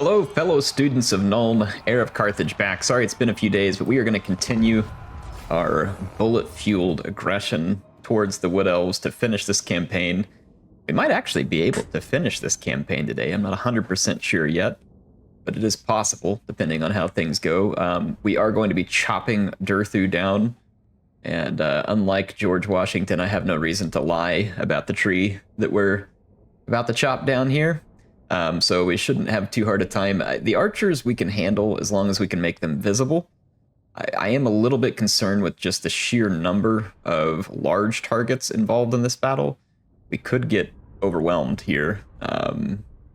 Hello, fellow students of Nuln, HeirofCarthage back. Sorry it's been a few days, but we are going to continue our bullet-fueled aggression towards the Wood Elves to finish this campaign. We might actually be able to finish this campaign today. I'm not 100% sure yet, but it is possible, depending on how things go. We are going to be chopping Durthu down, and unlike George Washington, I have no reason to lie about the tree that we're about to chop down here. So we shouldn't have too hard a time. The archers we can handle as long as we can make them visible. I am a little bit concerned with just the sheer number of large targets involved in this battle. We could get overwhelmed here.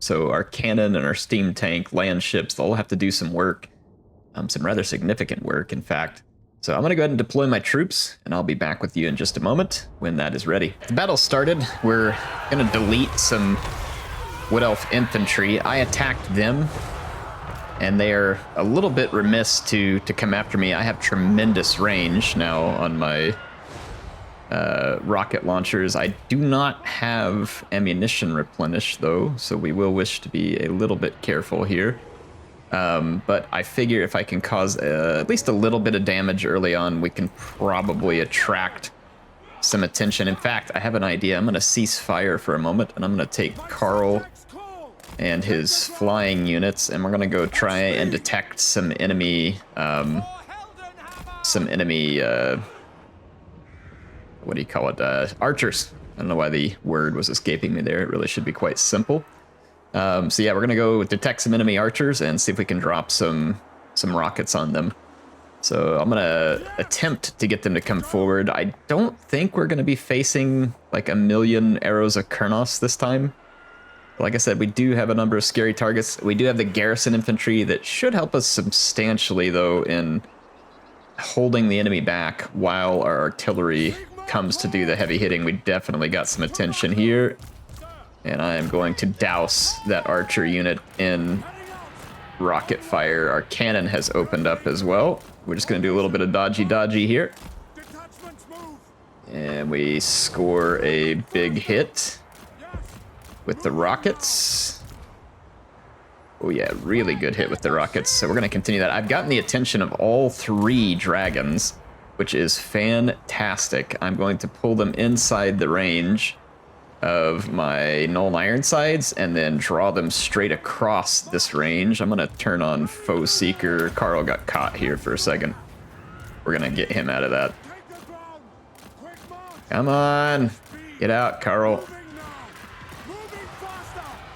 So our cannon and our steam tank, land ships, they'll have to do some work. Some rather significant work, in fact. So I'm going to go ahead and deploy my troops, and I'll be back with you in just a moment when that is ready. The battle started. We're going to delete some Wood Elf infantry. I attacked them, and they are a little bit remiss to come after me. I have tremendous range now on my rocket launchers. I do not have ammunition replenished, though, so we will wish to be a little bit careful here. But I figure if I can cause at least a little bit of damage early on, we can probably attract some attention. In fact, I have an idea. I'm going to cease fire for a moment, and I'm going to take Carl and his flying units, and we're going to go try and detect some enemy, what do you call it, archers. I don't know why the word was escaping me there. It really should be quite simple. So yeah, we're going to go detect some enemy archers and see if we can drop some rockets on them. So I'm going to attempt to get them to come forward. I don't think we're going to be facing like a million arrows of Kurnos this time. Like I said, we do have a number of scary targets. We do have the garrison infantry that should help us substantially, though, in holding the enemy back while our artillery comes to do the heavy hitting. We definitely got some attention here. And I am going to douse that archer unit in rocket fire. Our cannon has opened up as well. We're just going to do a little bit of dodgy here. And we score a big hit with the rockets. Oh yeah, really good hit with the rockets. So we're going to continue that. I've gotten the attention of all three dragons, which is fantastic. I'm going to pull them inside the range of my Nuln Ironsides and then draw them straight across this range. I'm going to turn on Foe Seeker. Carl got caught here for a second. We're going to get him out of that. Come on. Get out, Carl.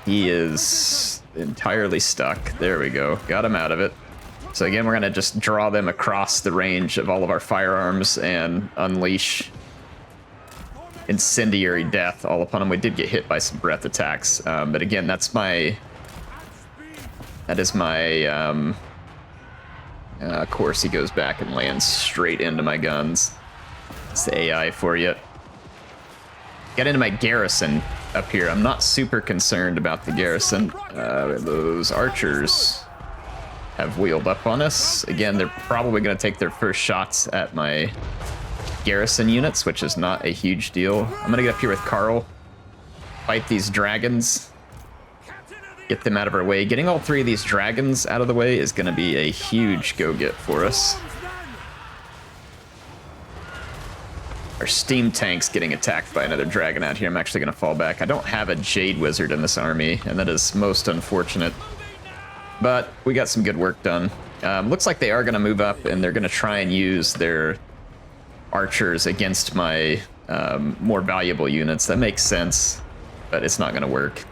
He is entirely stuck. There we go. Got him out of it. So again, we're going to just draw them across the range of all of our firearms and unleash incendiary death all upon them. We did get hit by some breath attacks. But again, that is my, of course he goes back and lands straight into my guns. It's the AI for you. Get into my garrison up here. I'm not super concerned about the garrison. Those archers have wheeled up on us. Again, they're probably going to take their first shots at my garrison units, which is not a huge deal. I'm going to get up here with Carl, fight these dragons, get them out of our way. Getting all three of these dragons out of the way is going to be a huge go-get for us. Our steam tank's getting attacked by another dragon out here. I'm actually going to fall back. I don't have a Jade Wizard in this army, and that is most unfortunate. But we got some good work done. Looks like they are going to move up, and they're going to try and use their archers against my more valuable units. That makes sense, but it's not going to work.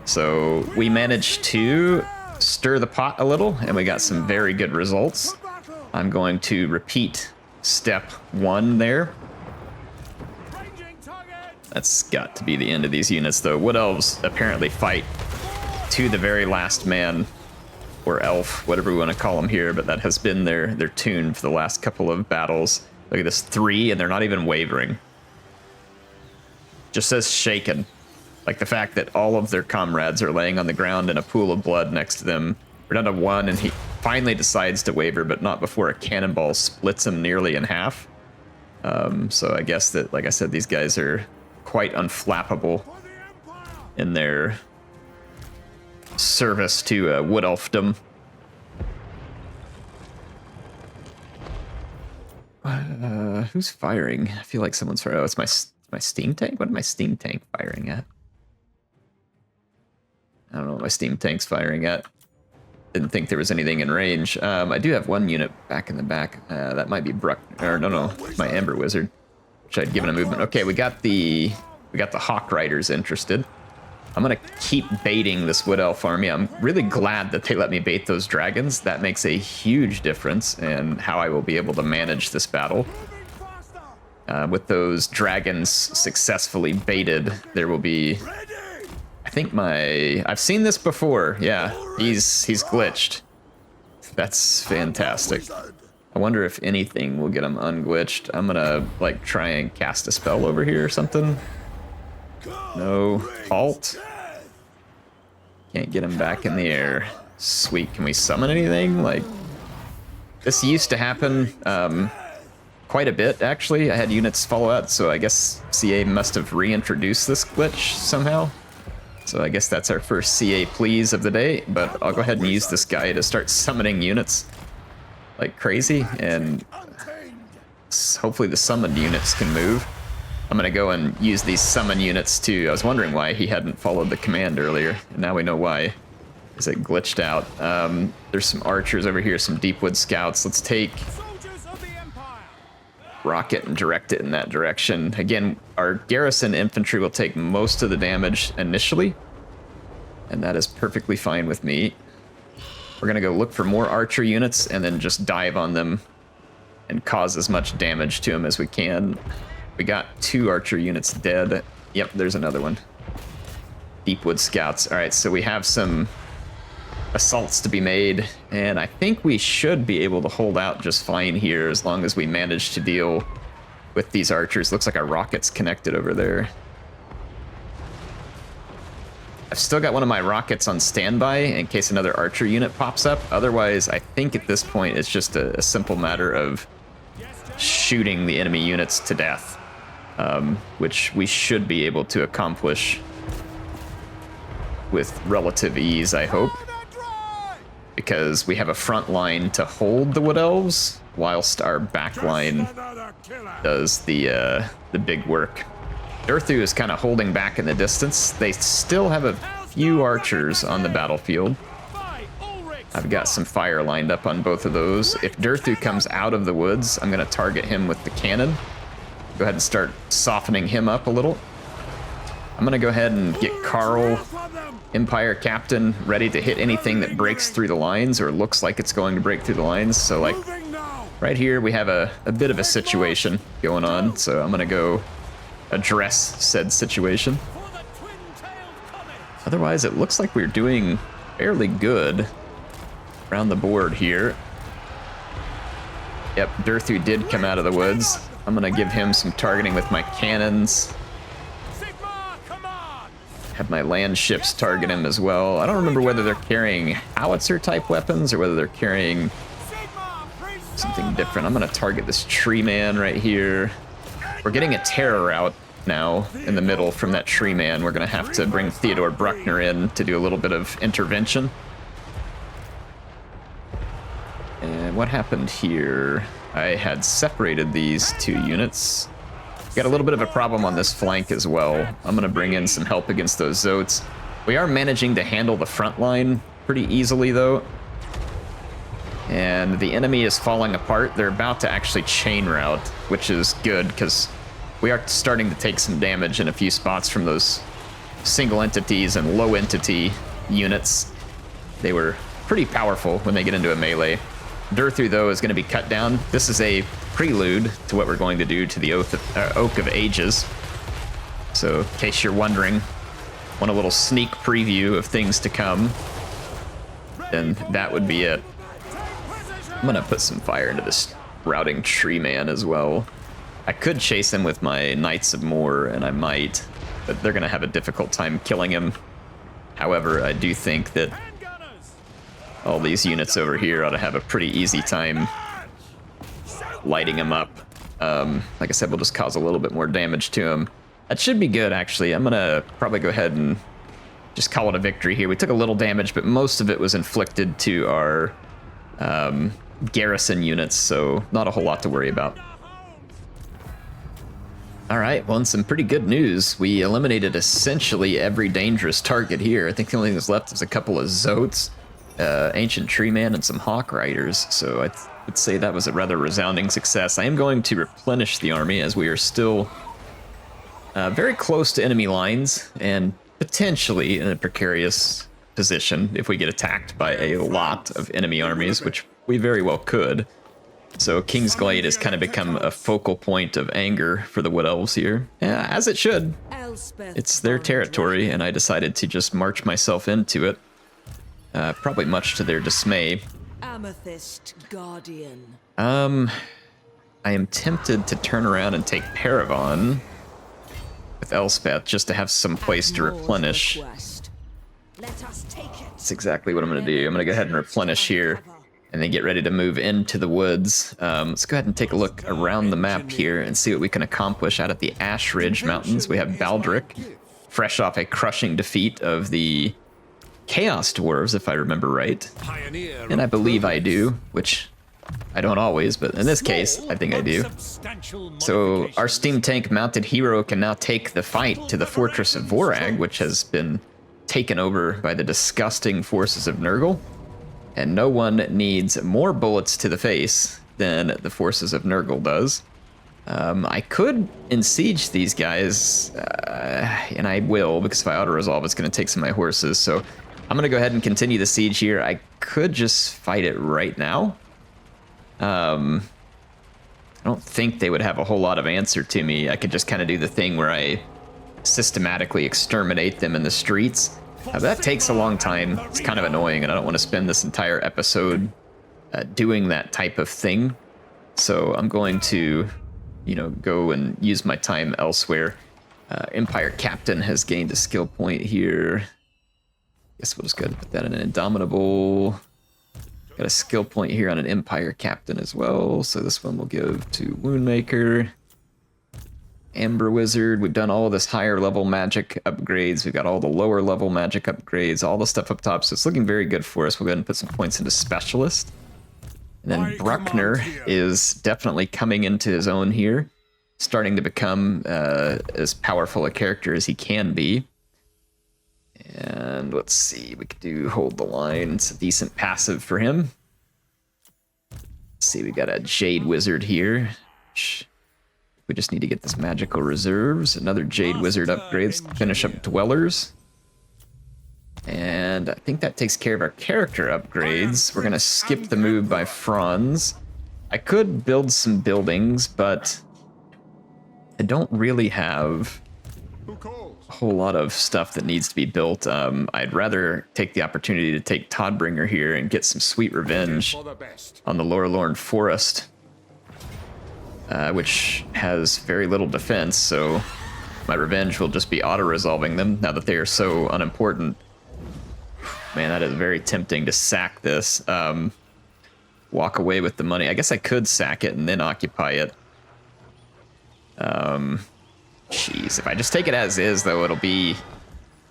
So we managed to stir the pot a little, and we got some very good results. I'm going to repeat step 1 there. That's got to be the end of these units, though. Wood Elves apparently fight to the very last man, or elf, whatever we want to call them here, but that has been their tune for the last couple of battles. Look at this, 3, and they're not even wavering. Just says shaken. Like the fact that all of their comrades are laying on the ground in a pool of blood next to them. We're down to 1, and he finally decides to waver, but not before a cannonball splits him nearly in half. So I guess that, like I said, these guys are quite unflappable in their service to Wood Elfdom. Who's firing? I feel like someone's firing. Oh, it's my steam tank? What am my steam tank firing at? I don't know what my steam tank's firing at. Didn't think there was anything in range. I do have one unit back in the back. That might be no, my Amber Wizard, which I'd given a movement. Okay, we got the Hawk Riders interested. I'm gonna keep baiting this Wood Elf army. I'm really glad that they let me bait those dragons. That makes a huge difference in how I will be able to manage this battle. With those dragons successfully baited, there will be... I think I've seen this before. Yeah, he's glitched. That's fantastic. I wonder if anything will get him unglitched. I'm gonna like try and cast a spell over here or something. No. Halt. Can't get him back in the air. Sweet. Can we summon anything? Like, this used to happen quite a bit, actually. I had units follow out, so I guess CA must have reintroduced this glitch somehow. So I guess that's our first CA please of the day, but I'll go ahead and use this guy to start summoning units like crazy, and hopefully the summoned units can move. I'm gonna go and use these summon units too. I was wondering why he hadn't followed the command earlier, and now we know why. Is it glitched out? There's some archers over here, some Deepwood scouts. Let's take rocket and direct it in that direction. Again, our garrison infantry will take most of the damage initially, and that is perfectly fine with me. We're gonna go look for more archer units and then just dive on them and cause as much damage to them as we can. We got 2 archer units dead. Yep, there's another one. Deepwood scouts. All right, so we have some assaults to be made, and I think we should be able to hold out just fine here as long as we manage to deal with these archers. Looks like our rocket's connected over there. I've still got one of my rockets on standby in case another archer unit pops up. Otherwise, I think at this point it's just a simple matter of shooting the enemy units to death, which we should be able to accomplish with relative ease, I hope, because we have a front line to hold the Wood Elves, whilst our back line does the big work. Durthu is kind of holding back in the distance. They still have a few archers on the battlefield. I've got some fire lined up on both of those. If Durthu comes out of the woods, I'm going to target him with the cannon. Go ahead and start softening him up a little. I'm going to go ahead and get Carl, Empire Captain, ready to hit anything that breaks through the lines or looks like it's going to break through the lines. So, like, right here we have a bit of a situation going on. So I'm going to go address said situation. Otherwise, it looks like we're doing fairly good around the board here. Yep, Durthu did come out of the woods. I'm gonna give him some targeting with my cannons. Have my land ships target him as well. I don't remember whether they're carrying howitzer type weapons or whether they're carrying something different. I'm gonna target this tree man right here. We're getting a terror out now in the middle from that tree man. We're gonna have to bring Theodore Bruckner in to do a little bit of intervention. And what happened here? I had separated these 2 units. Got a little bit of a problem on this flank as well. I'm gonna bring in some help against those Zotes. We are managing to handle the front line pretty easily though. And the enemy is falling apart. They're about to actually chain route, which is good because we are starting to take some damage in a few spots from those single entities and low entity units. They were pretty powerful when they get into a melee. Durthu, though, is going to be cut down. This is a prelude to what we're going to do to the Oak of Ages. So, in case you're wondering, want a little sneak preview of things to come, then that would be it. I'm going to put some fire into this routing tree man as well. I could chase him with my Knights of Moor, and I might, but they're going to have a difficult time killing him. However, I do think that all these units over here ought to have a pretty easy time lighting him up. Like I said, we'll just cause a little bit more damage to him. That should be good, actually. I'm gonna probably go ahead and just call it a victory here. We took a little damage, but most of it was inflicted to our garrison units, so not a whole lot to worry about. All right, well, and some pretty good news. We eliminated essentially every dangerous target here. I think the only thing that's left is a couple of Zotes, Ancient Tree Man, and some Hawk Riders. So I would say that was a rather resounding success. I am going to replenish the army as we are still very close to enemy lines and potentially in a precarious position if we get attacked by a lot of enemy armies, which we very well could. So Kingsglade has kind of become a focal point of anger for the Wood Elves here. Yeah, as it should. It's their territory, and I decided to just march myself into it. Probably much to their dismay. Amethyst Guardian. I am tempted to turn around and take Paravon with Elspeth just to have some place to replenish. That's exactly what I'm going to do. I'm going to go ahead and replenish here and then get ready to move into the woods. Let's go ahead and take a look around the map here and see what we can accomplish out at the Ash Ridge Mountains. We have Baldric, fresh off a crushing defeat of the Chaos Dwarves, if I remember right. And I believe I do, which I don't always, but in this case, I think I do. So our steam tank mounted hero can now take the fight to the Fortress of Vorag, which has been taken over by the disgusting forces of Nurgle. And no one needs more bullets to the face than the forces of Nurgle does. I could ensiege these guys, and I will, because if I auto-resolve, it's going to take some of my horses. So I'm going to go ahead and continue the siege here. I could just fight it right now. I don't think they would have a whole lot of answer to me. I could just kind of do the thing where I systematically exterminate them in the streets. But that takes a long time. It's kind of annoying, and I don't want to spend this entire episode doing that type of thing. So I'm going to, go and use my time elsewhere. Empire Captain has gained a skill point here. Guess we'll just go ahead and put that in an Indomitable. Got a skill point here on an Empire Captain as well. So this one will give to Woundmaker. Amber Wizard, we've done all of this higher level magic upgrades. We've got all the lower level magic upgrades, all the stuff up top. So it's looking very good for us. We'll go ahead and put some points into Specialist. And then Bruckner is definitely coming into his own here. Starting to become as powerful a character as he can be. And let's see, we could do Hold the Line. It's a decent passive for him. Let's see, we got a Jade Wizard here. We just need to get this magical reserves. Another Jade Wizard upgrades to finish up Dwellers. And I think that takes care of our character upgrades. We're going to skip the move by Franz. I could build some buildings, but I don't really have a whole lot of stuff that needs to be built. I'd rather take the opportunity to take Toddbringer here and get some sweet revenge on the Lorelorn Forest. Which has very little defense, so my revenge will just be auto-resolving them now that they are so unimportant. Man, that is very tempting to sack this. Walk away with the money. I guess I could sack it and then occupy it. Jeez, if I just take it as is, though, it'll be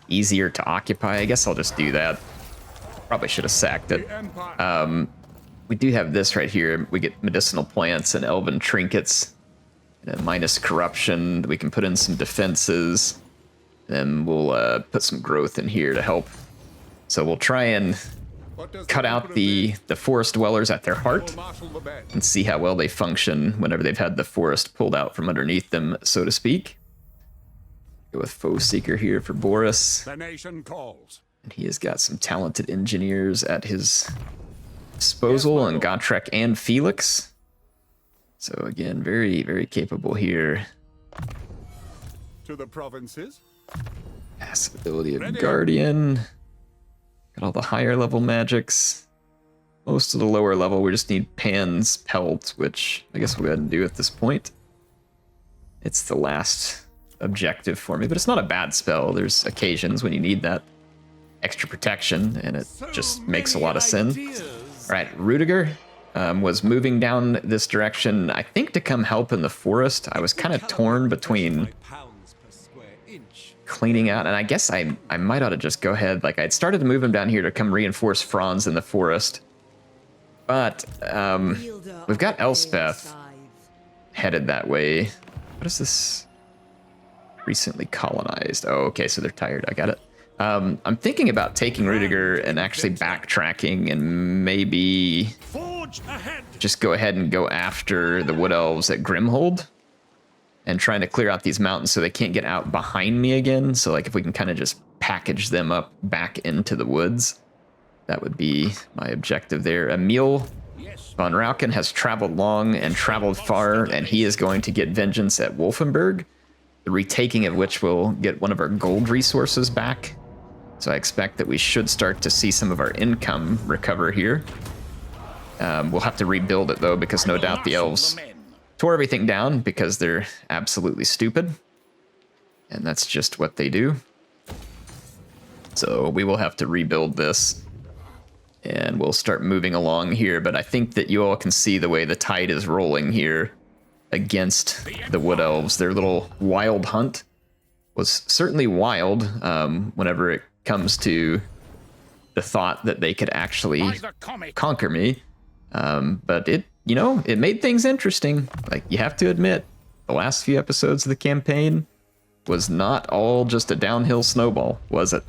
easier to occupy. I guess I'll just do that. Probably should have sacked it. We do have this right here. We get medicinal plants and elven trinkets. And minus corruption. We can put in some defenses. Then we'll put some growth in here to help. So we'll try and cut out the forest dwellers at their heart and see how well they function whenever they've had the forest pulled out from underneath them, so to speak. Go with Foe Seeker here for Boris. The nation calls. And he has got some talented engineers at his disposal, and Gotrek and Felix. So again, very, very capable here. To the provinces. Passive ability of Guardian. Got all the higher level magics. Most of the lower level, we just need Pan's Pelt, which I guess we'll go ahead and do at this point. It's the last objective for me, but it's not a bad spell. There's occasions when you need that extra protection, and it just makes a lot of sense. All right, Rudiger was moving down this direction, I think to come help in the forest. I was kind of torn between cleaning out, and I guess I might ought to just go ahead. Like, I'd started to move him down here to come reinforce Franz in the forest. But we've got Elspeth headed that way. What is this? Recently colonized. Oh, okay, so they're tired. I got it. I'm thinking about taking Rudiger and actually backtracking and maybe just go ahead and go after the Wood Elves at Grimhold and trying to clear out these mountains so they can't get out behind me again. So like if we can kind of just package them up back into the woods, that would be my objective there. Emil Von Draken has traveled long and traveled far, and he is going to get vengeance at Wolfenburg, the retaking of which will get one of our gold resources back. So I expect that we should start to see some of our income recover here. We'll have to rebuild it though, because no doubt the elves tore everything down because they're absolutely stupid. And that's just what they do. So we will have to rebuild this. And we'll start moving along here. But I think that you all can see the way the tide is rolling here against the Wood Elves. Their little wild hunt was certainly wild whenever it comes to the thought that they could actually conquer me. But it, you know, it made things interesting. Like, you have to admit, the last few episodes of the campaign was not all just a downhill snowball, was it?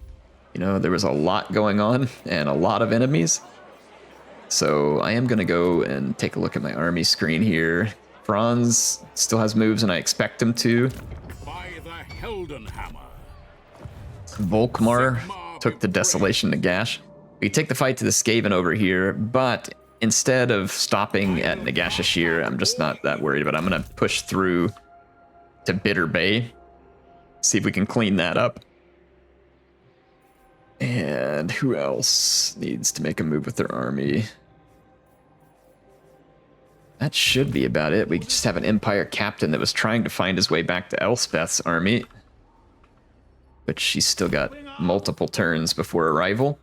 You know, there was a lot going on and a lot of enemies. So I am going to go and take a look at my army screen here. Franz still has moves, and I expect him to. Volkmar took the Desolation to Nagash. We take the fight to the Skaven over here, but instead of stopping at Nagashashir, I'm just not that worried, but I'm going to push through to Bitter Bay, see if we can clean that up. And who else needs to make a move with their army? That should be about it. We just have an Empire captain that was trying to find his way back to Elspeth's army, but she's still got multiple turns before arrival.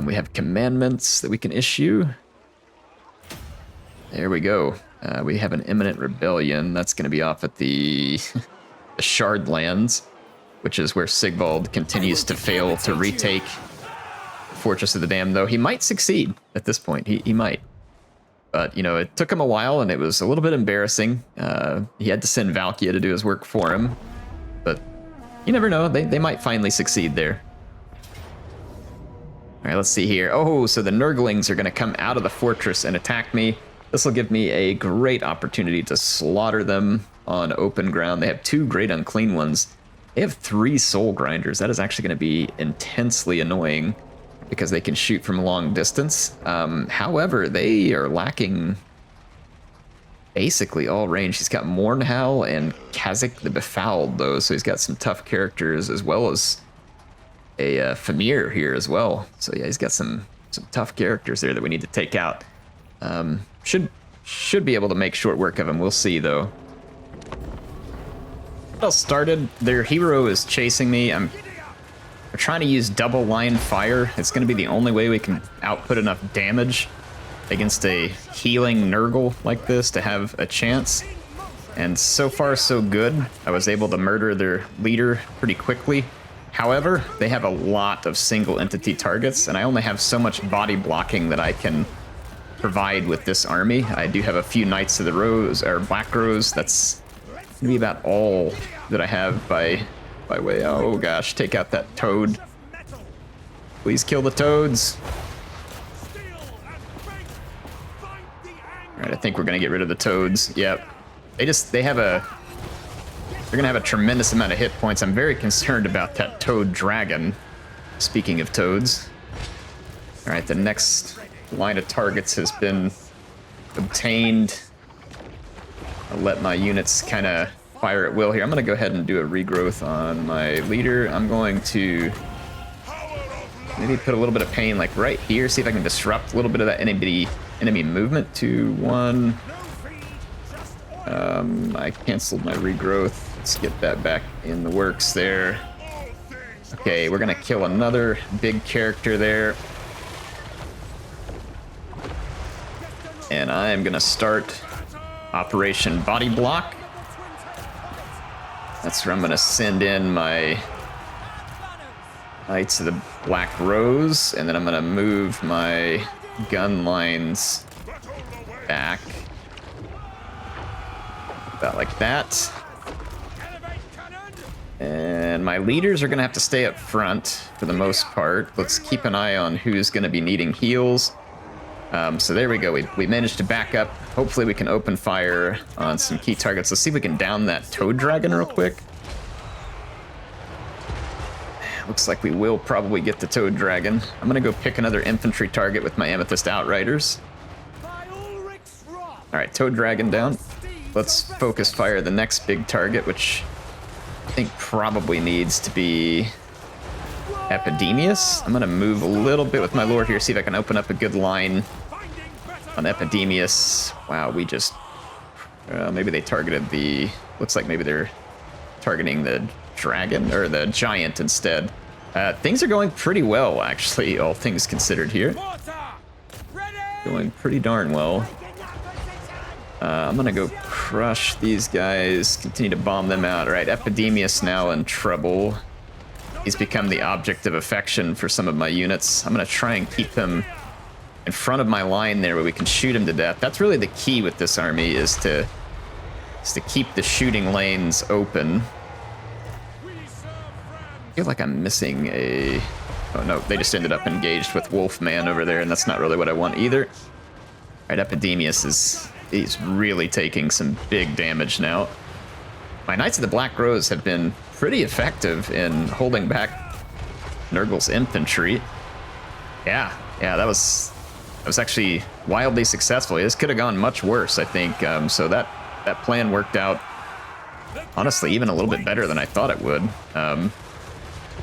We have commandments that we can issue. There we go. We have an imminent rebellion. That's going to be off at the, the Shard Lands, which is where Sigvald continues to fail to retake Fortress of the Damned, though he might succeed at this point. He might. But, you know, it took him a while, and it was a little bit embarrassing. He had to send Valkia to do his work for him. But you never know. They might finally succeed there. All right, let's see here. Oh, so the Nurglings are going to come out of the fortress and attack me. This will give me a great opportunity to slaughter them on open ground. They have 2 great unclean ones. They have 3 soul grinders. That is actually going to be intensely annoying because they can shoot from a long distance. However, they are lacking basically all range. He's got Mournhowl and Kazakh the Befouled, though, so he's got some tough characters, as well as a Famir here as well. So yeah, he's got some tough characters there that we need to take out. Should be able to make short work of him. We'll see, though. Well started. Their hero is chasing me. We're trying to use double line fire. It's going to be the only way we can output enough damage against a healing Nurgle like this to have a chance. And so far, so good. I was able to murder their leader pretty quickly. However, they have a lot of single entity targets, and I only have so much body blocking that I can provide with this army. I do have a few Knights of the Rose, or Black Rose. That's going to be about all that I have by way. Oh gosh, take out that toad. Please kill the toads. Alright, I think we're gonna get rid of the toads. Yep. They're gonna have a tremendous amount of hit points. I'm very concerned about that toad dragon. Speaking of toads. Alright, the next line of targets has been obtained. I'll let my units kind of fire at will here. I'm going to go ahead and do a regrowth on my leader. I'm going to maybe put a little bit of pain like right here, see if I can disrupt a little bit of that enemy movement to 1. I canceled my regrowth. Let's get that back in the works there. Okay, we're going to kill another big character there. And I am going to start Operation Body Block. That's where I'm going to send in my Knights of the Black Rose, and then I'm gonna move my gun lines back. About like that. And my leaders are gonna have to stay up front for the most part. Let's keep an eye on who's gonna be needing heals. So there we go, we managed to back up. Hopefully we can open fire on some key targets. Let's see if we can down that Toad Dragon real quick. Looks like we will probably get the Toad Dragon. I'm gonna go pick another infantry target with my Amethyst Outriders. Alright, Toad Dragon down. Let's focus fire the next big target, which I think probably needs to be Epidemius. I'm gonna move a little bit with my Lord here, see if I can open up a good line on Epidemius. Wow, we just... maybe they targeted the... Looks like maybe they're targeting the dragon, or the giant instead. Things are going pretty well, actually, all things considered here. Going pretty darn well. I'm gonna go crush these guys, continue to bomb them out. All right, Epidemius now in trouble. He's become the object of affection for some of my units. I'm gonna try and keep him in front of my line there where we can shoot him to death. That's really the key with this army, is to keep the shooting lanes open. I feel like I'm missing a... Oh no, they just ended up engaged with Wolfman over there, and that's not really what I want either. All right, Epidemius he's really taking some big damage now. My Knights of the Black Rose have been pretty effective in holding back Nurgle's infantry. Yeah, that was actually wildly successful. This could have gone much worse, I think. So that plan worked out, honestly, even a little bit better than I thought it would.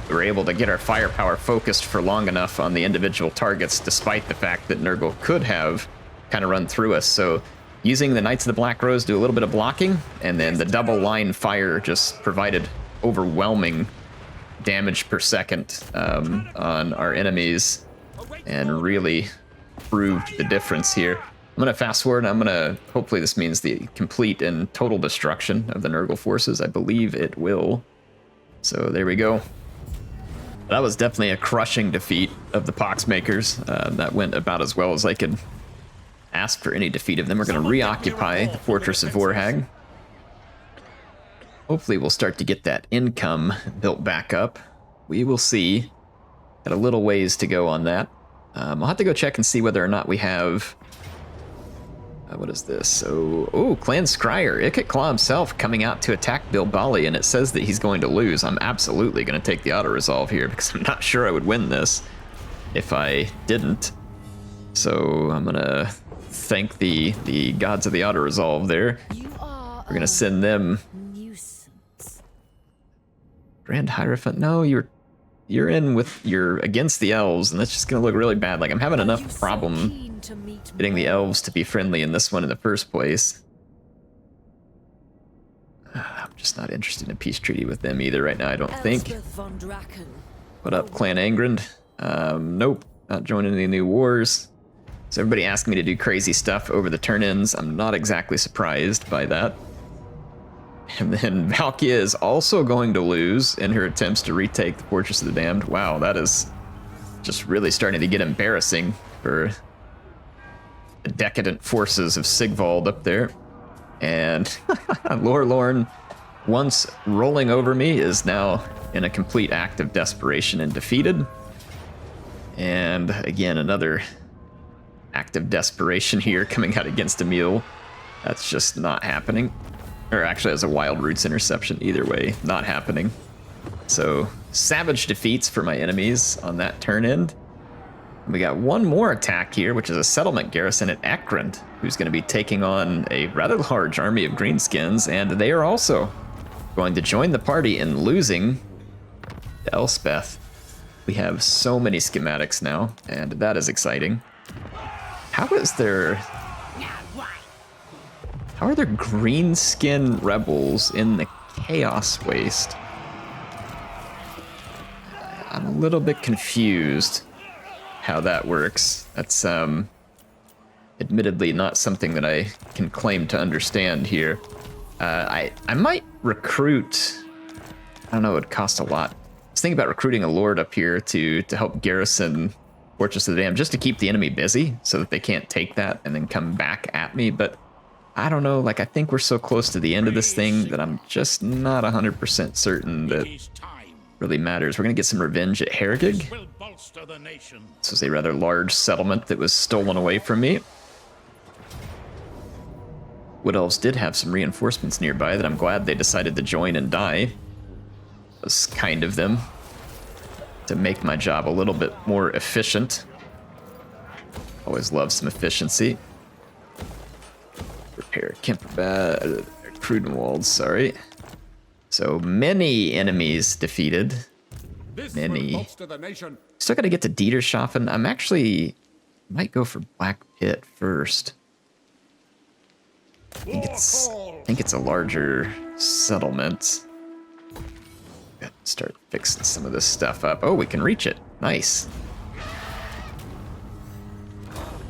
We were able to get our firepower focused for long enough on the individual targets, despite the fact that Nurgle could have kind of run through us. So using the Knights of the Black Rose, do a little bit of blocking, and then the double line fire just provided overwhelming damage per second on our enemies, and really proved the difference here. I'm going to fast forward, and I'm going to, hopefully this means the complete and total destruction of the Nurgle forces. I believe it will. So there we go. That was definitely a crushing defeat of the Poxmakers. That went about as well as I could ask for any defeat of them. We're going to reoccupy the Fortress of Vorhag. Hopefully we'll start to get that income built back up. We will see. Got a little ways to go on that. I'll have to go check and see whether or not we have... what is this? So, Clan Scryer, Ikit Claw himself coming out to attack Bilbali, and it says that he's going to lose. I'm absolutely going to take the auto-resolve here, because I'm not sure I would win this if I didn't. So I'm going to thank the gods of the auto-resolve there. We're going to send them... Grand Hierophant? No, you're against the elves, and that's just going to look really bad. Like, I'm having enough problem getting the elves to be friendly in this one in the first place. I'm just not interested in a peace treaty with them either right now, I don't think. Elspeth Von Draken. What up, Clan Angrand? Nope, not joining any new wars. So everybody asked me to do crazy stuff over the turn-ins. I'm not exactly surprised by that. And then Valkia is also going to lose in her attempts to retake the Fortress of the Damned. Wow, that is just really starting to get embarrassing for the decadent forces of Sigvald up there. And Lorne, once rolling over me, is now in a complete act of desperation and defeated. And again, another act of desperation here coming out against Emil. That's just not happening. Or actually as a Wild Roots interception, either way, not happening. So, savage defeats for my enemies on that turn end. We got one more attack here, which is a settlement garrison at Ekrand, who's going to be taking on a rather large army of greenskins, and they are also going to join the party in losing to Elspeth. We have so many schematics now, and that is exciting. How are there greenskin rebels in the Chaos Waste? I'm a little bit confused how that works. That's admittedly not something that I can claim to understand here. I might recruit, I don't know, it would cost a lot. was thinking about recruiting a lord up here to help garrison Fortress of the Dam, just to keep the enemy busy so that they can't take that and then come back at me. But I don't know, like, I think we're so close to the end of this thing that I'm just not 100% certain that really matters. We're going to get some revenge at Hergig. This was a rather large settlement that was stolen away from me. Wood Elves did have some reinforcements nearby that I'm glad they decided to join and die. It was kind of them to make my job a little bit more efficient. Always love some efficiency. Repair Crudenwald, sorry. So many enemies defeated. Many. Still got to get to Dieterschaffen. I'm actually might go for Black Pit first. I think it's a larger settlement. Got to start fixing some of this stuff up. Oh, we can reach it. Nice.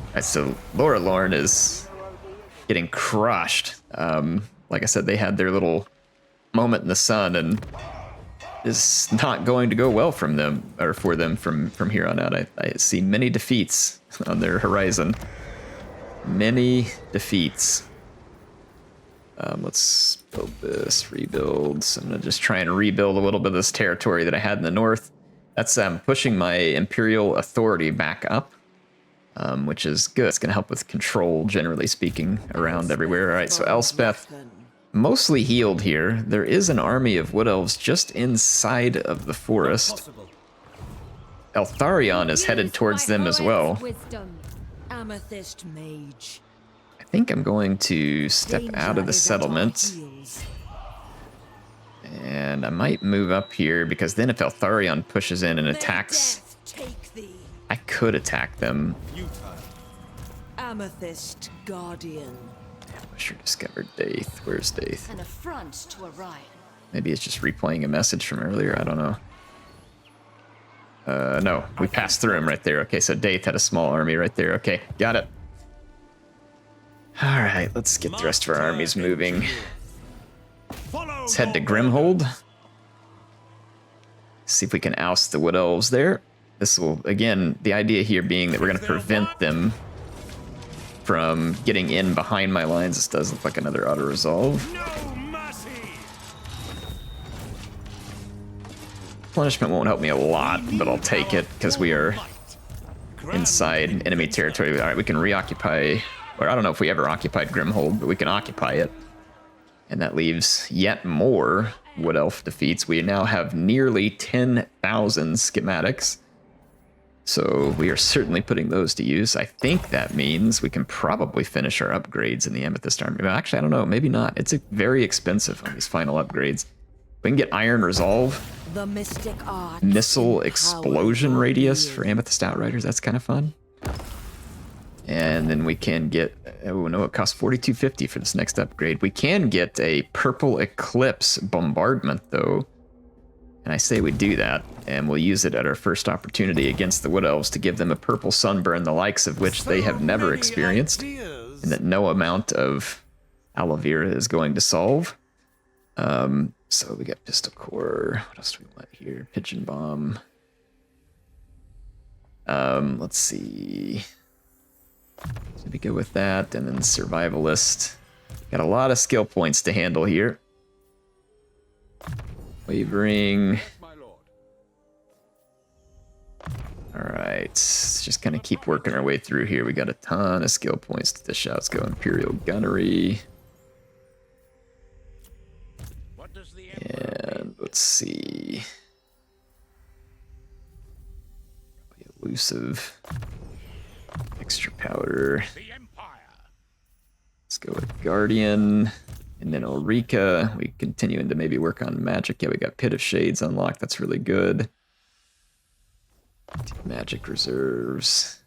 Alright, so Laura Lorne is getting crushed. Like I said, they had their little moment in the sun, and it's not going to go well from them, or for them from here on out. I see many defeats on their horizon. Many defeats. Let's build this, rebuild. So I'm gonna just try and rebuild a little bit of this territory that I had in the north. That's pushing my imperial authority back up, which is good. It's gonna help with control, generally speaking, around everywhere. All right, so Elspeth, mostly healed here. There is an army of Wood Elves just inside of the forest. Eltharion is headed towards them as well. Amethyst Mage. I think I'm going to step out of the settlement. And I might move up here, because then if Eltharion pushes in and attacks, I could attack them. Amethyst Guardian. Sure discovered Daith. Where's Daith? An affront to Orion. Maybe it's just replaying a message from earlier. I don't know. No, we passed through him right there. Okay, so Daith had a small army right there. Okay, got it. All right, let's get the rest of our armies moving. Let's head to Grimhold. See if we can oust the Wood Elves there. This will, again, the idea here being that we're going to prevent them from getting in behind my lines. This does look like another auto-resolve. Replenishment won't help me a lot, but I'll take it because we are inside enemy territory. All right, we can reoccupy, or I don't know if we ever occupied Grimhold, but we can occupy it. And that leaves yet more Wood Elf defeats. We now have nearly 10,000 schematics. So we are certainly putting those to use. I think that means we can probably finish our upgrades in the Amethyst Army. Well, actually, I don't know. Maybe not. It's very expensive on these final upgrades. We can get Iron Resolve. The mystic art. Missile explosion radius for Amethyst Outriders. That's kind of fun. And then we can get, oh no, it costs 4250 for this next upgrade. We can get a Purple Eclipse bombardment though. And I say we do that, and we'll use it at our first opportunity against the Wood Elves to give them a purple sunburn, the likes of which they have never experienced, and that no amount of aloe vera is going to solve. So we got Pistol Core. What else do we want here? Pigeon Bomb. Let's see. So we go with that, and then Survivalist. Got a lot of skill points to handle here. Wavering. Alright, let's just kind of keep working our way through here. We got a ton of skill points to dish out. Let's go Imperial Gunnery. And let's see. Probably elusive. Extra powder. Let's go with Guardian. And then Ulrika, we continuing to maybe work on magic. Yeah, we got Pit of Shades unlocked. That's really good. Magic reserves.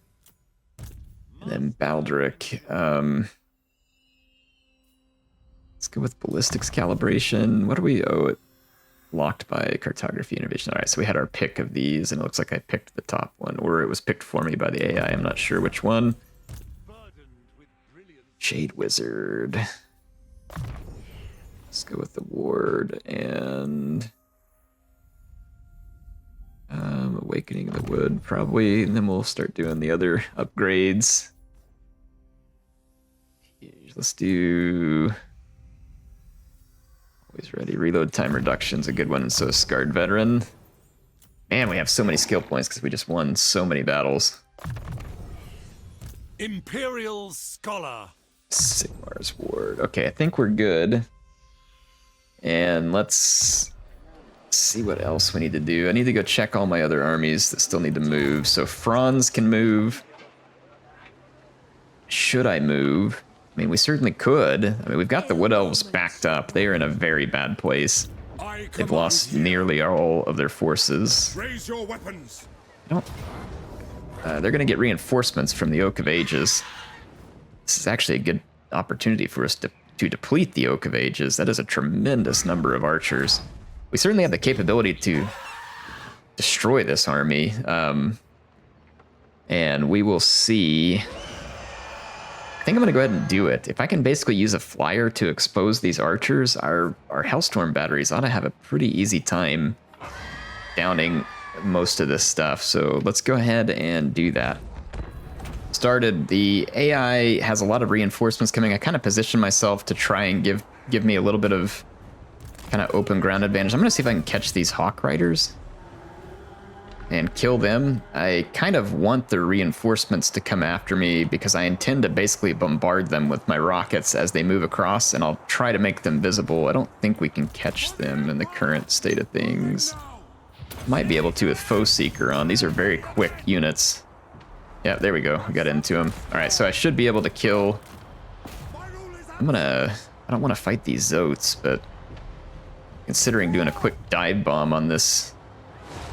And then Baldric. Let's go with Ballistics Calibration. What do we owe it? Locked by Cartography Innovation. All right, so we had our pick of these, and it looks like I picked the top one, or it was picked for me by the AI. I'm not sure which one. Shade Wizard. Let's go with the Ward, and Awakening the Wood, probably, and then we'll start doing the other upgrades. Let's do... Always ready. Reload time reduction's a good one, and so is Scarred Veteran. Man, we have so many skill points because we just won so many battles. Imperial Scholar. Sigmar's Ward. Okay, I think we're good. And let's see what else we need to do. I need to go check all my other armies that still need to move. So Franz can move. Should I move? I mean, we certainly could. I mean, we've got the Wood Elves backed up. They are in a very bad place. They've lost nearly all of their forces. Raise your weapons. I don't... they're going to get reinforcements from the Oak of Ages. This is actually a good opportunity for us to deplete the Oak of Ages. That is a tremendous number of archers. We certainly have the capability to destroy this army. And we will see... I think I'm going to go ahead and do it. If I can basically use a flyer to expose these archers, our Hellstorm batteries ought to have a pretty easy time downing most of this stuff. So let's go ahead and do that. Started. The AI has a lot of reinforcements coming. I kind of positioned myself to try and give me a little bit of kind of open ground advantage. I'm going to see if I can catch these Hawk Riders and kill them. I kind of want the reinforcements to come after me because I intend to basically bombard them with my rockets as they move across, and I'll try to make them visible. I don't think we can catch them in the current state of things. Might be able to with Foe Seeker on. These are very quick units. Yeah, there we go. We got into them. All right, so I should be able to kill... I don't want to fight these Zotes, but considering doing a quick dive bomb on this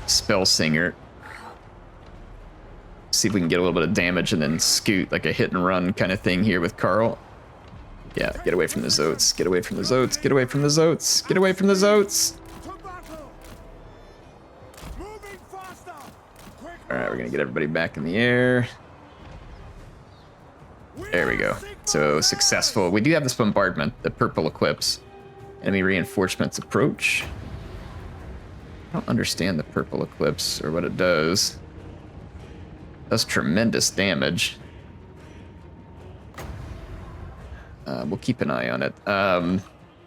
Spell Singer, see if we can get a little bit of damage and then scoot like a hit and run kind of thing here with Carl. Yeah, get away from the Zotes. Get away from the Zotes. Get away from the Zotes. Get away from the Zotes. All right, we're gonna get everybody back in the air. There we go. So successful. We do have this bombardment, the purple eclipse. Enemy reinforcements approach. I don't understand the purple eclipse or what it does. It does tremendous damage. We'll keep an eye on it. I'm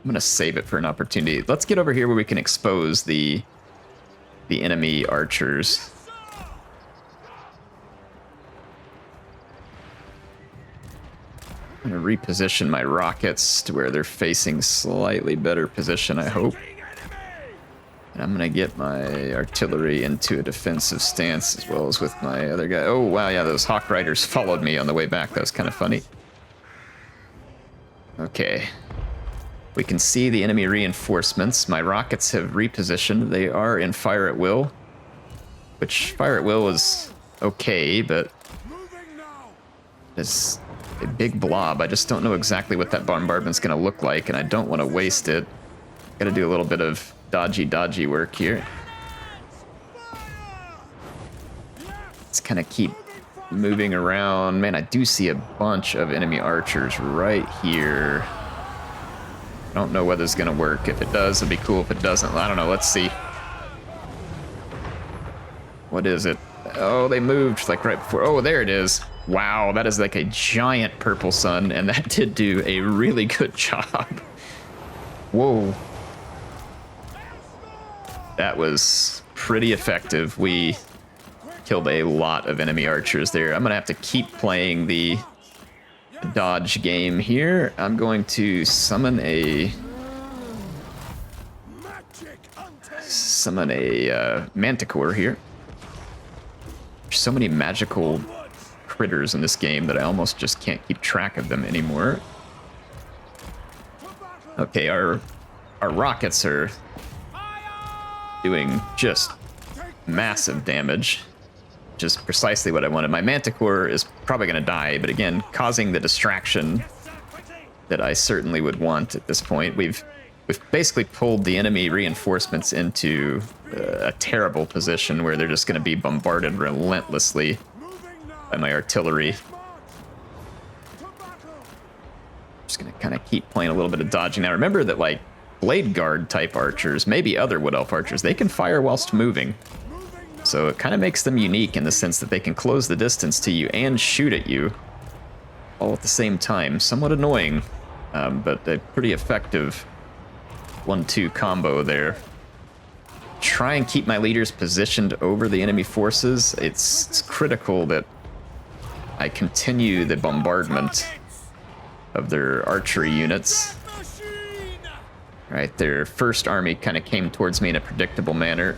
gonna save it for an opportunity. Let's get over here where we can expose the enemy archers. I'm gonna reposition my rockets to where they're facing slightly better position, I hope. And I'm gonna get my artillery into a defensive stance as well as with my other guy. Oh, wow, yeah, those Hawk Riders followed me on the way back. That was kind of funny. Okay. We can see the enemy reinforcements. My rockets have repositioned. They are in fire at will, which fire at will is okay, but it's a big blob. I just don't know exactly what that bombardment's gonna look like, and I don't want to waste it. Gotta do a little bit of dodgy work here. Let's kind of keep moving around. Man, I do see a bunch of enemy archers right here. I don't know whether it's gonna work. If it does, it'd be cool. If it doesn't, I don't know. Let's see. What is it? Oh, they moved like right before. Oh, there it is. Wow, that is like a giant purple sun, and that did do a really good job. Whoa. That was pretty effective. We killed a lot of enemy archers there. I'm gonna have to keep playing the dodge game here. I'm going to summon a manticore here. There's so many magical critters in this game that I almost just can't keep track of them anymore. Okay, our rockets are doing just massive damage, which is precisely what I wanted. My manticore is probably going to die, but again, causing the distraction that I certainly would want at this point. We've basically pulled the enemy reinforcements into a terrible position where they're just going to be bombarded relentlessly by my artillery. Just going to kind of keep playing a little bit of dodging. Now remember that, like, Blade Guard type archers, maybe other Wood Elf archers, they can fire whilst moving. So it kind of makes them unique in the sense that they can close the distance to you and shoot at you all at the same time. Somewhat annoying, but a pretty effective 1-2 combo there. Try and keep my leaders positioned over the enemy forces. It's critical that I continue the bombardment of their archery units. Right, their first army kind of came towards me in a predictable manner.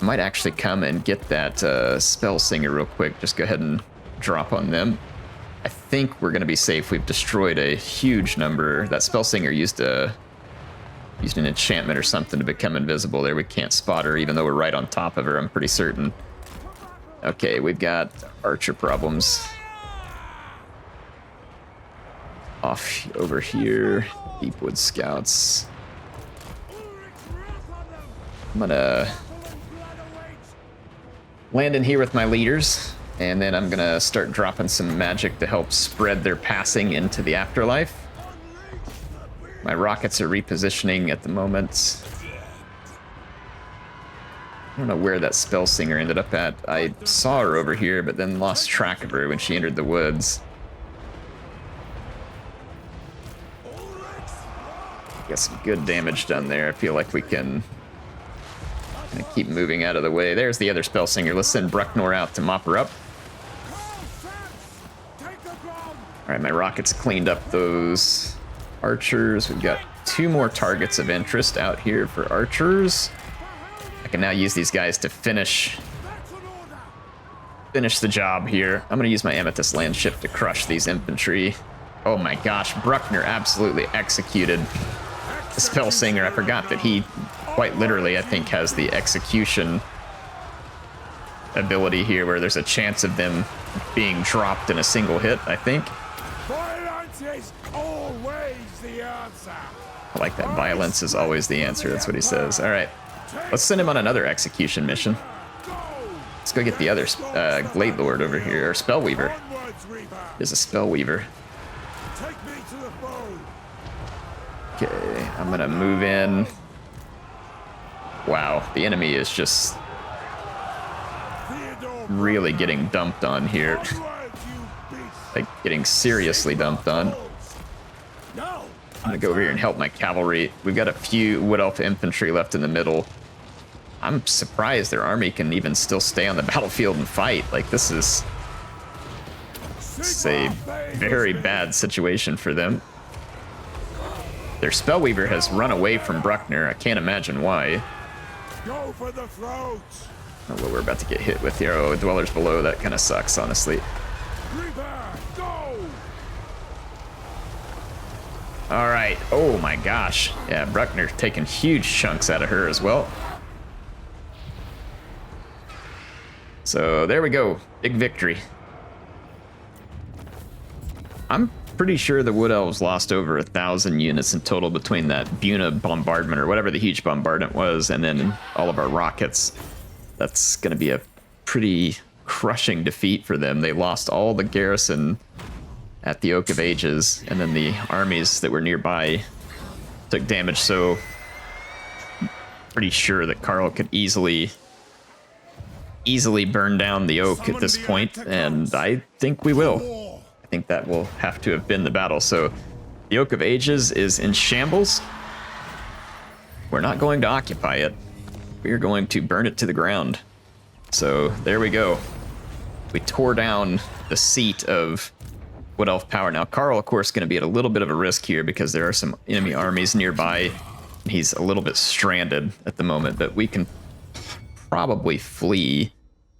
I might actually come and get that spell singer real quick. Just go ahead and drop on them. I think we're going to be safe. We've destroyed a huge number. That spell singer used an enchantment or something to become invisible there. We can't spot her, even though we're right on top of her, I'm pretty certain. Okay, we've got archer problems. Off over here, Deepwood Scouts. I'm gonna land in here with my leaders, and then I'm gonna start dropping some magic to help spread their passing into the afterlife. My rockets are repositioning at the moment. I don't know where that spell singer ended up at. I saw her over here, but then lost track of her when she entered the woods. Got some good damage done there. I feel like we can kind of keep moving out of the way. There's the other spell singer. Let's send Brucknor out to mop her up. All right, my rockets cleaned up those archers. We've got 2 more targets of interest out here for archers. I can now use these guys to finish the job here. I'm gonna use my Amethyst Landship to crush these infantry. Oh my gosh, Bruckner absolutely executed the spell singer. I forgot that he quite literally, I think, has the execution ability here where there's a chance of them being dropped in a single hit, I think. Violence is always the answer. I like that. Violence is always the answer. That's what he says. All right. Let's send him on another execution mission. Let's go get the other Glade Lord over here, or Spellweaver. There's a Spellweaver. Okay, I'm gonna move in. Wow, the enemy is just really getting dumped on here. Like, getting seriously dumped on. I'm gonna go over here and help my cavalry. We've got a few Wood Elf infantry left in the middle. I'm surprised their army can even still stay on the battlefield and fight. Like, this is a very bad situation for them. Their Spellweaver has run away from Bruckner. I can't imagine why. Go for the throat. I don't know what we're about to get hit with here. Oh, Dwellers Below, that kind of sucks, honestly. All right. Oh my gosh. Yeah, Bruckner taking huge chunks out of her as well. So there we go. Big victory. I'm pretty sure the Wood Elves lost over 1,000 units in total between that Buna bombardment or whatever the huge bombardment was, and then all of our rockets. That's going to be a pretty crushing defeat for them. They lost all the garrison at the Oak of Ages, and then the armies that were nearby took damage, so pretty sure that Carl could easily burn down the Oak at this point, and I think we will. I think that will have to have been the battle. So the Oak of Ages is in shambles. We're not going to occupy it. We are going to burn it to the ground. So there we go. We tore down the seat of Wood Elf power. Now, Carl, of course, going to be at a little bit of a risk here because there are some enemy armies nearby. He's a little bit stranded at the moment, but we can probably flee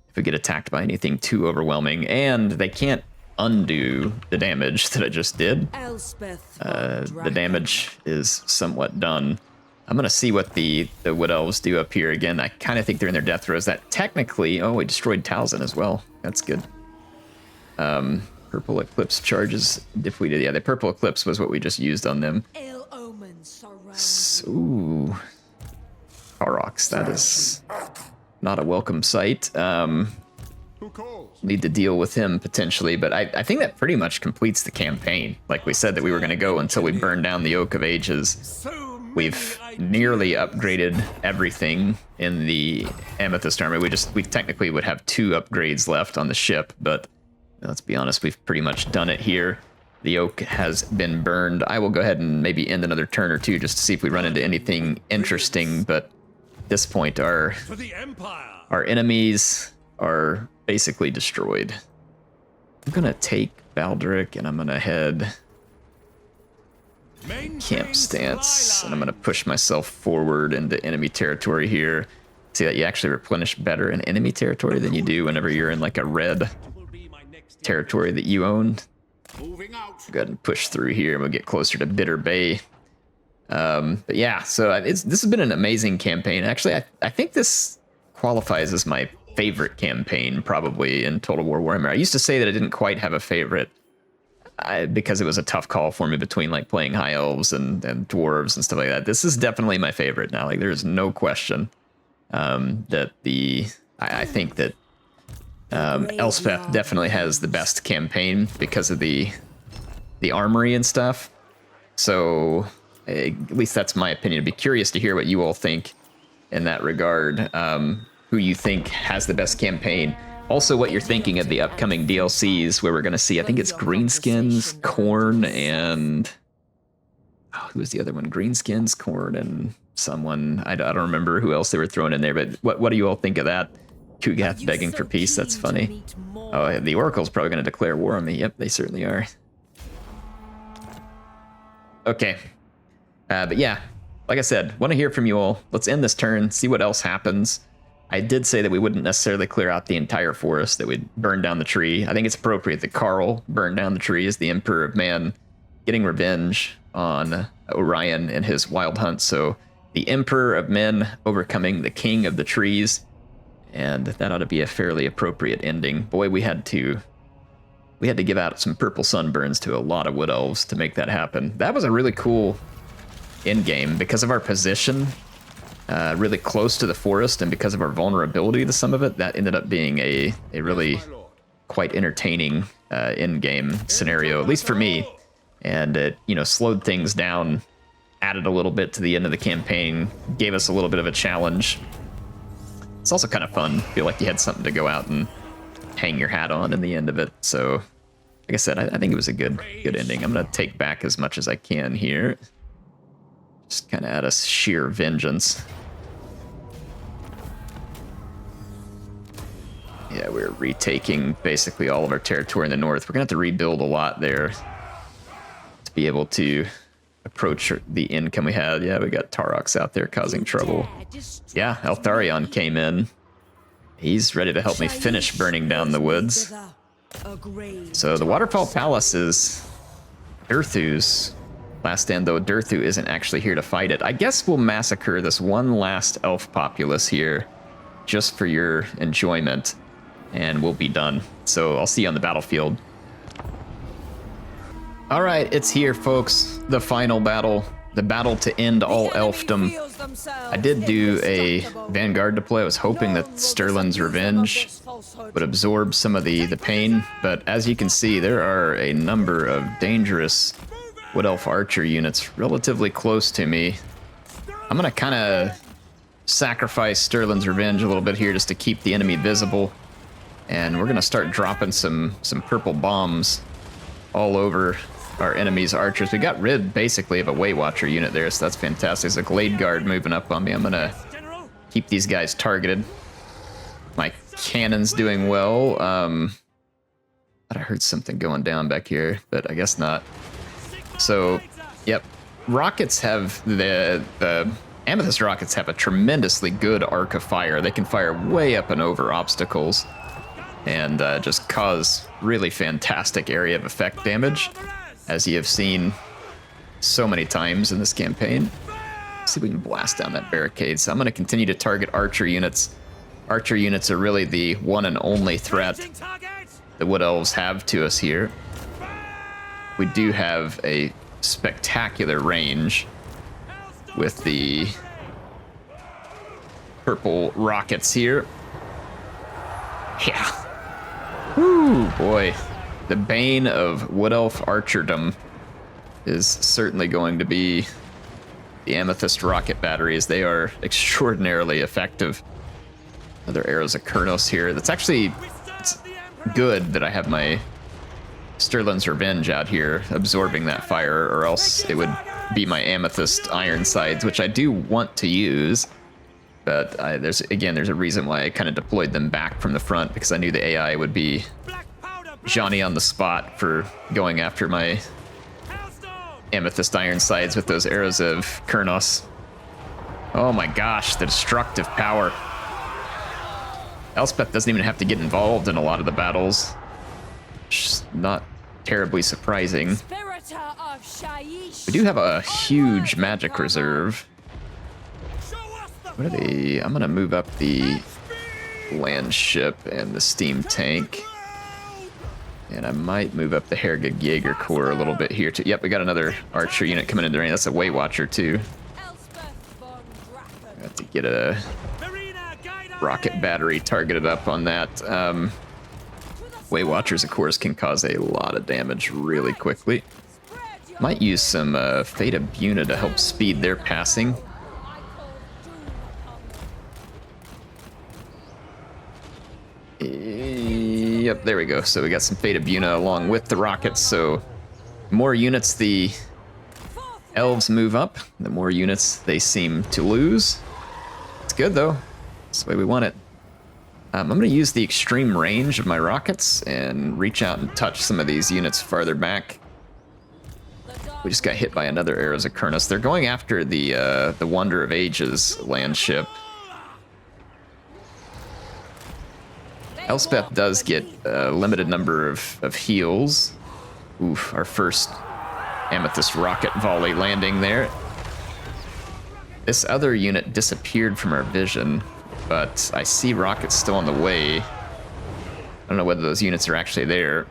if we get attacked by anything too overwhelming. And they can't undo the damage that I just did. Elspeth The damage is somewhat done. I'm going to see what the Wood Elves do up here again. I kind of think they're in their death throes. That technically... Oh, we destroyed Talzin as well. That's good. Purple Eclipse charges. If we did... Yeah, the Purple Eclipse was what we just used on them. ill omens surround. Ooh. Aurochs, that is not a welcome sight. Need to deal with him potentially, but I think that pretty much completes the campaign. Like we said that we were going to go until we burn down the Oak of Ages. We've nearly upgraded everything in the Amethyst army. We technically would have 2 upgrades left on the ship, but let's be honest, we've pretty much done it here. The oak has been burned. I will go ahead and maybe end another turn or two just to see if we run into anything interesting, but at this point our enemies are basically destroyed. I'm gonna take Baldric and I'm gonna head camp stance, and I'm gonna push myself forward into enemy territory here. See that you actually replenish better in enemy territory than you do whenever you're in like a red territory that you own. Go ahead and push through here and we'll get closer to Bitter Bay. But yeah, so this has been an amazing campaign. Actually, I think this qualifies as my favorite campaign probably in Total War Warhammer. I used to say that I didn't quite have a favorite because it was a tough call for me between like playing high elves and dwarves and stuff like that. This is definitely my favorite now. Like there's no question that I think that Elspeth definitely has the best campaign because of the armory and stuff. So at least that's my opinion. I'd be curious to hear what you all think in that regard. Who you think has the best campaign. Also, what you're thinking of the upcoming DLCs, where we're going to see, I think it's Greenskins, Corn, and... Oh, who was the other one? Greenskins, Corn, and someone. I don't remember who else they were throwing in there, but what do you all think of that? Kugath begging for peace, that's funny. Oh, the Oracle's probably going to declare war on me. Yep, they certainly are. Okay. But yeah, like I said, want to hear from you all. Let's end this turn, see what else happens. I did say that we wouldn't necessarily clear out the entire forest, that we'd burn down the tree. I think it's appropriate that Carl burn down the tree as the Emperor of Man, getting revenge on Orion and his wild hunt. So the Emperor of Men overcoming the King of the Trees, and that ought to be a fairly appropriate ending. Boy, we had to give out some purple sunburns to a lot of Wood Elves to make that happen. That was a really cool end game because of our position. Really close to the forest, and because of our vulnerability to some of it, that ended up being a really quite entertaining in-game scenario, at least for me. And it, slowed things down, added a little bit to the end of the campaign, gave us a little bit of a challenge. It's also kind of fun. Feel like you had something to go out and hang your hat on in the end of it. So, like I said, I think it was a good ending. I'm gonna take back as much as I can here. Just kind of out of sheer vengeance. Yeah, we're retaking basically all of our territory in the north. We're going to have to rebuild a lot there to be able to approach the income we had. Yeah, we got Tarox out there causing trouble. Yeah, Eltharion came in. He's ready to help me finish burning down the woods. So the Waterfall Palace is Durthu's last stand, though Durthu isn't actually here to fight it. I guess we'll massacre this one last elf populace here just for your enjoyment, and we'll be done. So I'll see you on the battlefield. All right, it's here, folks. The final battle. The battle to end all elfdom. I did do a Vanguard deploy. I was hoping that Sterlin's Revenge would absorb some of the pain, but as you can see, there are a number of dangerous Wood Elf Archer units relatively close to me. I'm gonna kind of sacrifice Sterlin's Revenge a little bit here just to keep the enemy visible, and we're gonna start dropping some purple bombs all over our enemy's archers. We got rid basically of a Way Watcher unit there, so that's fantastic. There's a Glade Guard moving up on me. I'm gonna keep these guys targeted. My cannon's doing well. But I heard something going down back here, but I guess not. So, yep, rockets have the Amethyst rockets have a tremendously good arc of fire. They can fire way up and over obstacles and just cause really fantastic area of effect damage, as you have seen so many times in this campaign. Let's see if we can blast down that barricade. So I'm going to continue to target archer units. Archer units are really the one and only threat the Wood Elves have to us here. We do have a spectacular range with the purple rockets here. Yeah. Woo, boy. The bane of Wood Elf Archerdom is certainly going to be the amethyst rocket batteries. They are extraordinarily effective. Another arrows of Kurnos here. That's actually it's good that I have my Sterling's Revenge out here absorbing that fire, or else it would be my amethyst iron sides, which I do want to use. But there's a reason why I kind of deployed them back from the front, because I knew the AI would be Johnny on the spot for going after my amethyst iron sides with those arrows of Kurnos. Oh my gosh, the destructive power. Elspeth doesn't even have to get involved in a lot of the battles. It's not terribly surprising. We do have a huge magic reserve. What are they? I'm gonna move up the land ship and the steam tank. And I might move up the Hergig Jaeger Corps a little bit here too. Yep, we got another archer unit coming in the range. That's a Weight Watcher too. I have to get a rocket battery targeted up on that. Weight Watchers, of course, can cause a lot of damage really quickly. Might use some Fate of Buna to help speed their passing. Yep, there we go. So we got some Fate of Buna along with the rockets. So the more units the elves move up, the more units they seem to lose. It's good though. That's the way we want it. I'm going to use the extreme range of my rockets and reach out and touch some of these units farther back. We just got hit by another arrows of Kurnos. They're going after the Wonder of Ages land ship. Elspeth does get a limited number of heals. Oof, our first amethyst rocket volley landing there. This other unit disappeared from our vision, but I see rockets still on the way. I don't know whether those units are actually there.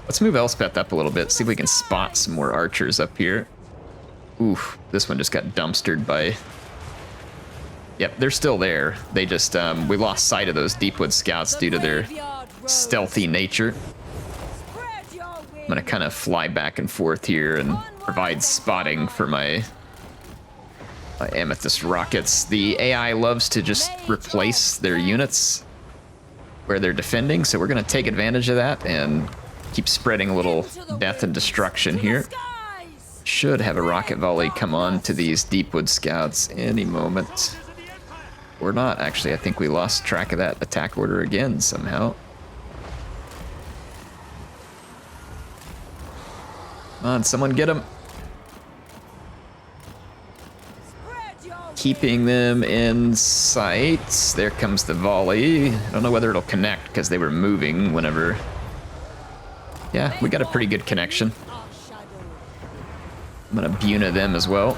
Let's move Elspeth up a little bit, see if we can spot some more archers up here. Oof, this one just got dumpstered by... Yep, they're still there. They just, we lost sight of those Deepwood scouts due to their stealthy nature. I'm gonna kind of fly back and forth here and provide spotting for my amethyst rockets. The AI loves to just replace their units where they're defending, so we're gonna take advantage of that and keep spreading a little death and destruction here. Should have a rocket volley come on to these Deepwood scouts any moment. Or not, actually. I think we lost track of that attack order again somehow. Come on, someone get them. Keeping them in sight. There comes the volley. I don't know whether it'll connect because they were moving whenever... Yeah, we got a pretty good connection. I'm gonna Buna them as well.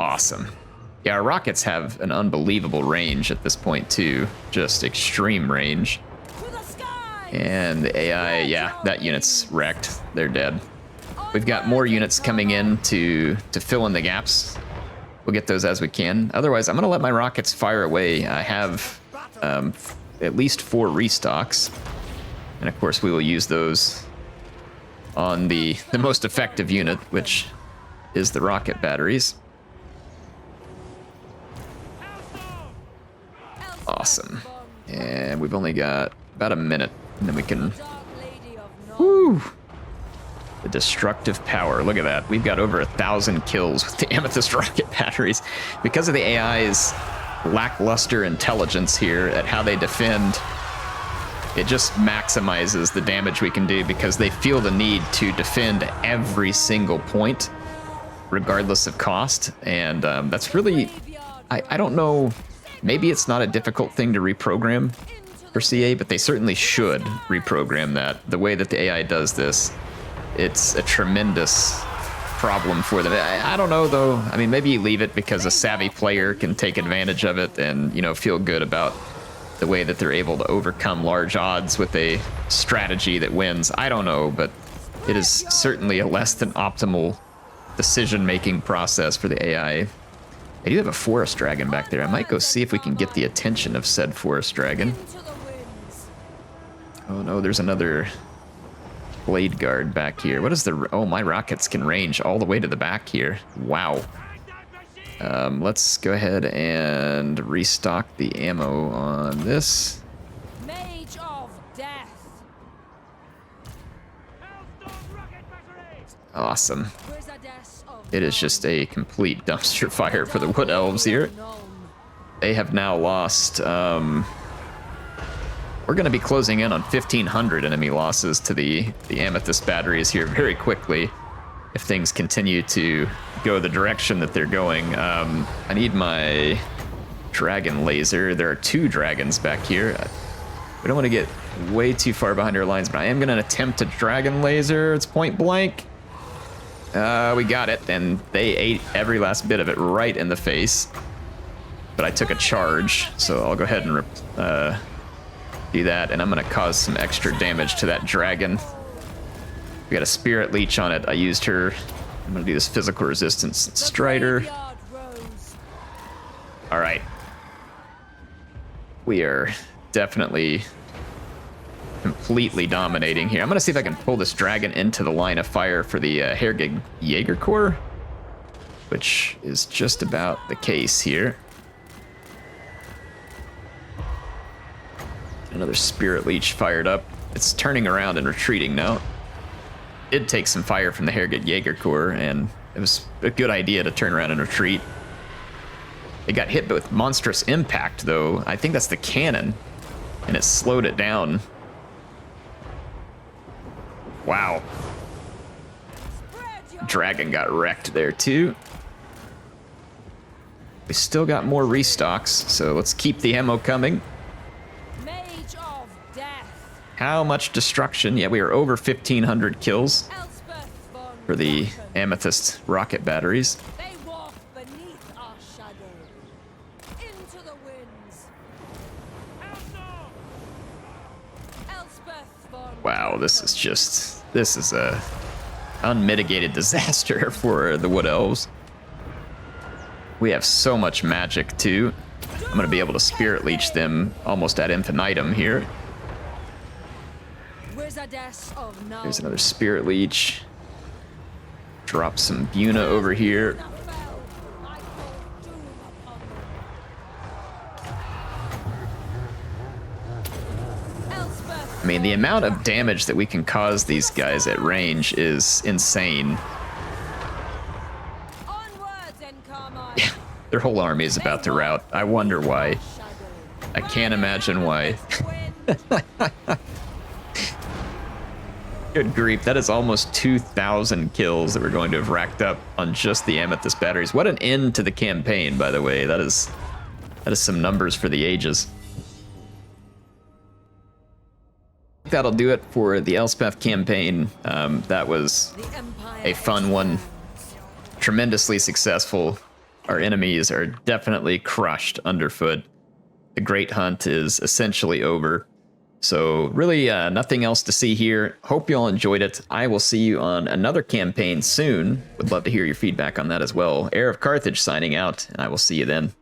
Awesome. Yeah, our rockets have an unbelievable range at this point too. Just extreme range. And the AI, yeah, that unit's wrecked. They're dead. We've got more units coming in to fill in the gaps. We'll get those as we can. Otherwise, I'm gonna let my rockets fire away. I have at least 4 restocks. And of course, we will use those on the most effective unit, which is the rocket batteries. Awesome. And we've only got about a minute, and then we can... Woo! The destructive power. Look at that. We've got over 1,000 kills with the amethyst rocket batteries. Because of the AI's lackluster intelligence here at how they defend, it just maximizes the damage we can do because they feel the need to defend every single point, regardless of cost. And that's really... I don't know... Maybe it's not a difficult thing to reprogram for CA, but they certainly should reprogram that. The way that the AI does this, it's a tremendous problem for them. I don't know, though. I mean, maybe you leave it because a savvy player can take advantage of it and, you know, feel good about the way that they're able to overcome large odds with a strategy that wins. I don't know, but it is certainly a less than optimal decision-making process for the AI. I do have a forest dragon back there. I might go see if we can get the attention of said forest dragon. Oh no, there's another Blade Guard back here. What is the... Oh, my rockets can range all the way to the back here. Wow. Let's go ahead and restock the ammo on this. Mage of death. Awesome. Wizardess of It is just a complete dumpster fire for the Wood Elves here. They have now lost... we're going to be closing in on 1,500 enemy losses to the Amethyst batteries here very quickly if things continue to go the direction that they're going. I need my dragon laser. There are 2 dragons back here. We don't want to get way too far behind our lines, but I am going to attempt a dragon laser. It's point blank. We got it, and they ate every last bit of it right in the face. But I took a charge, so I'll go ahead and do that, and I'm going to cause some extra damage to that dragon. We got a Spirit Leech on it. I used her. I'm going to do this physical resistance Strider. All right. We are definitely completely dominating here. I'm going to see if I can pull this dragon into the line of fire for the Hergig Jaeger Corps, which is just about the case here. Another Spirit Leech fired up. It's turning around and retreating now. It did take some fire from the Hergig Jaeger Corps, and it was a good idea to turn around and retreat. It got hit with monstrous impact, though. I think that's the cannon, and it slowed it down. Wow. Dragon got wrecked there, too. We still got more restocks, so let's keep the ammo coming. Mage of death. How much destruction? Yeah, we are over 1,500 kills Elspeth Von for the Draken. Amethyst rocket batteries. They walk beneath our shadow. Into the winds. Elspeth Von Wow, this is a unmitigated disaster for the Wood Elves. We have so much magic, too. I'm going to be able to Spirit Leech them almost ad infinitum here. Wizardess of Null. There's another Spirit Leech. Drop some Buna over here. I call doom upon them. Elspeth. I mean, the amount of damage that we can cause these guys at range is insane. Onwards and Carmine. Their whole army is about to rout. I wonder why. I can't imagine why. Good grief, that is almost 2,000 kills that we're going to have racked up on just the Amethyst batteries. What an end to the campaign, by the way. That is some numbers for the ages. That'll do it for the Elspeth campaign. That was a fun one. Tremendously successful. Our enemies are definitely crushed underfoot. The Great Hunt is essentially over. So really nothing else to see here. Hope you all enjoyed it. I will see you on another campaign soon. Would love to hear your feedback on that as well. HeirofCarthage signing out, and I will see you then.